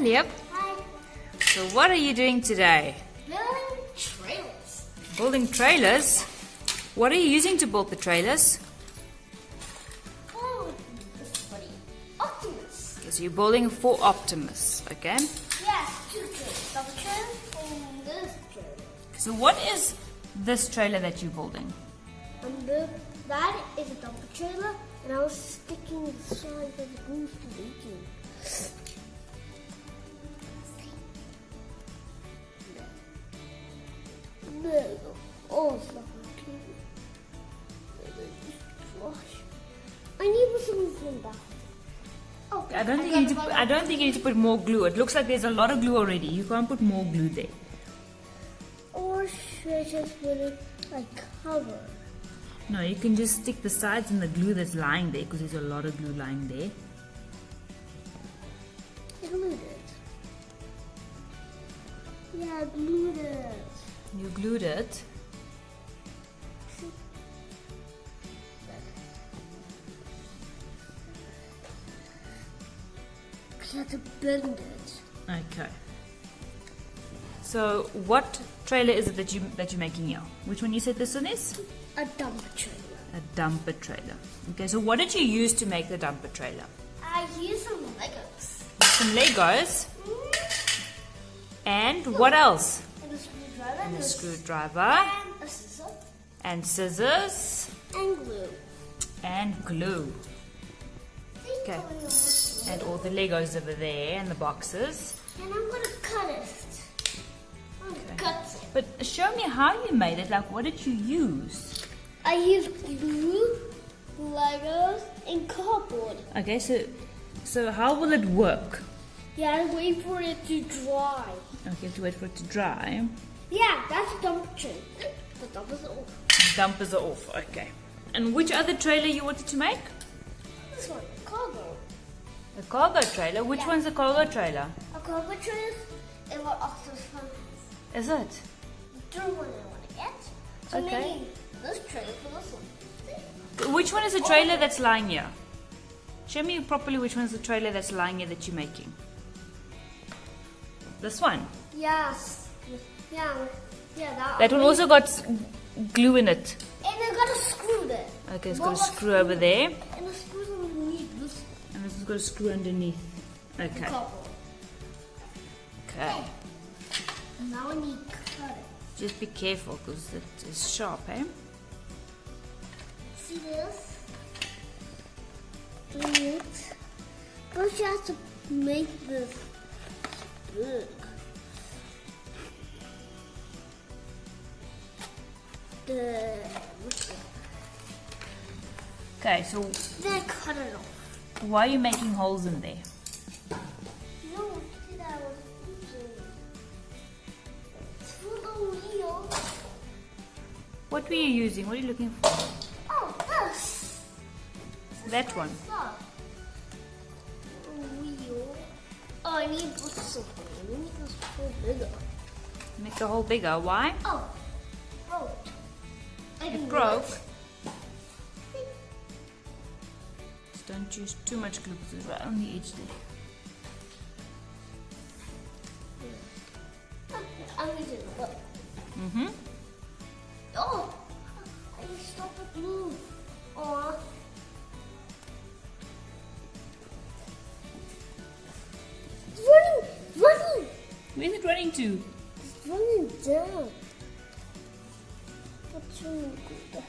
Lip. Hi. So what are you doing today? Building trailers. Building trailers? What are you using to build the trailers? Oh, this is funny. Optimus. Okay, so you're building for Optimus, okay? Yes, two trailers. Double trailer and this trailer. So what is this trailer that you're building? That is a double trailer, and I was sticking the side of the goose to making. No. Oh, stuff. I need something back. Okay. I don't think you need to put more glue. It looks like there's a lot of glue already. You can't put more glue there. Or should I just put it like cover? No, you can just stick the sides and the glue that's lying there because there's a lot of glue lying there. I glued it. Yeah, I glued it. You glued it. I had to bend it. Okay. So what trailer is it that you're making here? Which one you said this one is? A dump trailer. A dumper trailer. Okay, so what did you use to make the dumper trailer? I used some Legos. Some Legos. And what else? And a screwdriver. And a screwdriver. And a scissor. And scissors. And glue. And glue. Okay. And all the Legos over there and the boxes. And I'm going to cut it. I'm going to cut it. But show me how you made it. Like, what did you use? I used glue, Legos, and cardboard. Okay, so how will it work? Yeah, I wait for it to dry. Okay, you have to wait for it to dry. Yeah, that's a dump trailer. The dump is off. Dumpers are off. Okay. And which other trailer you wanted to make? This one, cargo. The cargo trailer. Which Yeah. one's the cargo trailer? A cargo trailer is what Octopus Fun has. Is it? The third one I want to get. So Okay. maybe this trailer for this one. Which one is the trailer that's lying here? Show me properly which one's the trailer that's lying here that you're making. This one. Yes. Yeah. Yeah, That one also got glue in it. And I got a screw there. Okay, it's got a screw over there. And the screws underneath this And this has got a screw underneath. Okay. couple. Okay. And now I need to cut it. Just be careful because it is sharp, eh? See this? It. First you have to make this big. Okay, so Then cut it off. why are you making holes in there? No, see that was it's for the wheel. What were you using? What are you looking for? Oh, this. That one. Stuff. Wheel. Oh, I need this something. I need this whole bigger. Make the hole bigger. Why? Oh, broke. I can It do broke. it. Just don't use too much glue because it's right on the edge there. I'm going to do it. Mm-hmm. Oh, I stopped the glue. Aw. It's running. Where's it running to? It's running down. What's running good?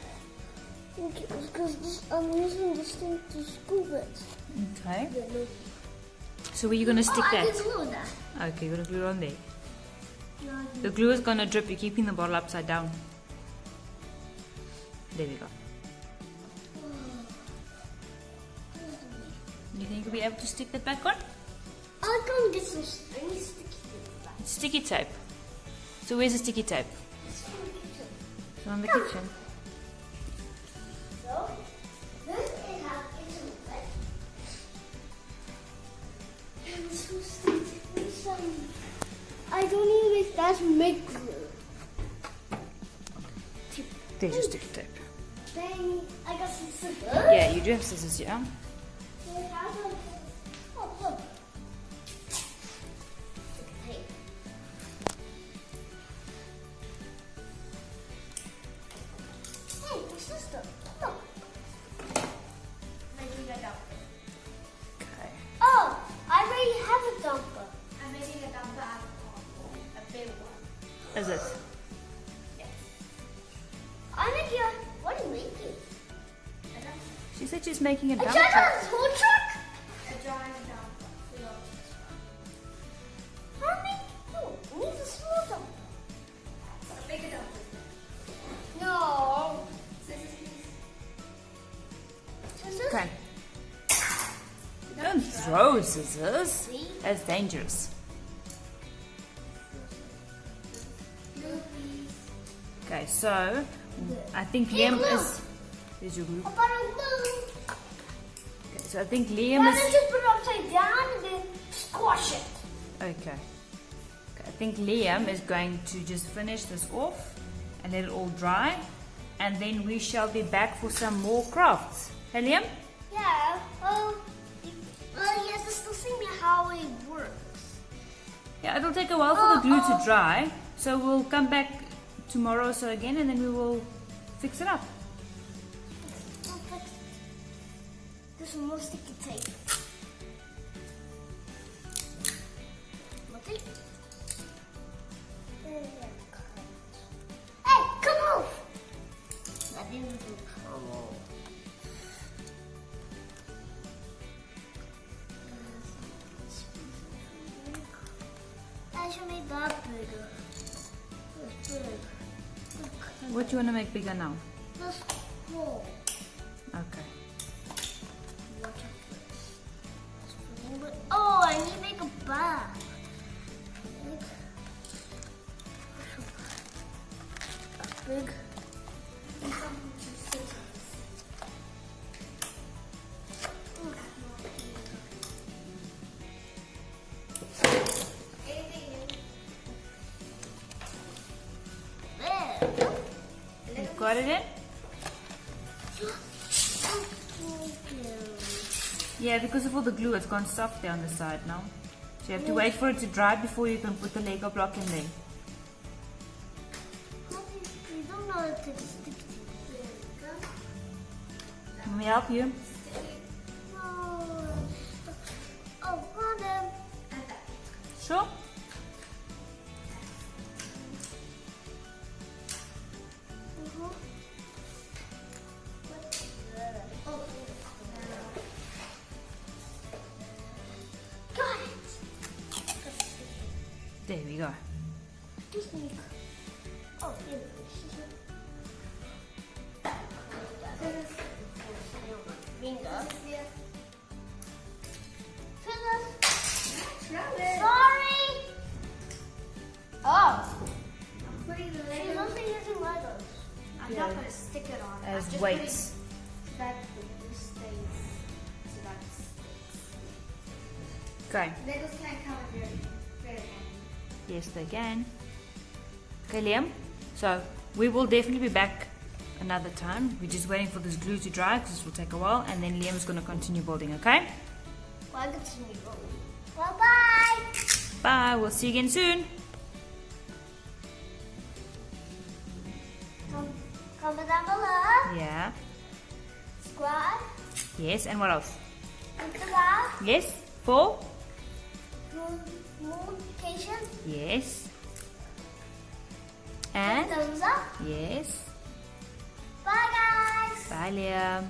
Okay, because I'm using this thing to scoop it. Okay. Yeah, no. So where are you going to stick I that? can glue that. Okay, you're going to glue it on there. No, I can- The glue is going to drip. You're keeping the bottle upside down. There we go. You think you'll be able to stick that back on? I'll go and get some stringy sticky things back. Sticky tape. So where's the sticky tape? It's from the kitchen. It's on the kitchen. So, this is how kitchen looks like. And so sticky some. I don't even make that make glue. There's your sticky tape. Then I got some scissors. Yeah, you do have scissors, yeah? They have a- oh, look. She said she's making a A dump giant truck. tow truck? A giant dump. How many? No, it needs a small dump. A bigger dump. No. Scissors, please. Scissors? Okay. Don't throw scissors. See? That's dangerous. Glue, please. Okay, so I think Liam glue. is. There's your glue. How about a glue? Okay, so I think Liam Why is. don't you put it upside down and then squash it? Okay. I think Liam is going to just finish this off and let it all dry, and then we shall be back for some more crafts. Hey Liam? Yeah. Well, you have to still see me how it works. Yeah, it'll take a while for the glue to dry, so we'll come back tomorrow or so again, and then we will fix it up. There's more sticky tape. Hey, come off! That didn't come off. I should make that bigger. That's big. What do you want to make bigger now? That's cool. Okay. Oh, I need to make a bag. Big. You got it in? Yeah, because of all the glue, it's gone soft there on the side now. So you have to wait for it to dry before you can put the Lego block in there. You don't know how to take a stick to Let me help you. No. Oh, Mom. Sure? Got it. There we go. Just make. Oh, here. Finger. Sorry. Oh. I'm putting the She's Lego. also using Legos. I'm not going to stick it on. As I'm just weights. putting so that the glue stays. So that it sticks. Okay. Legos can't come in very handy. Yes, they can. Okay, Liam. So we will definitely be back another time. We're just waiting for this glue to dry because this will take a while, and then Liam's going to continue building. Okay? Well, I can see me go. Bye-bye. Bye. We'll see you again soon. Comment down below. Yeah. Subscribe. Yes. And what else? Subscribe. Yes. For? Notification. Yes. And? Thumbs up. Yes. Bye, guys. Bye, Liam.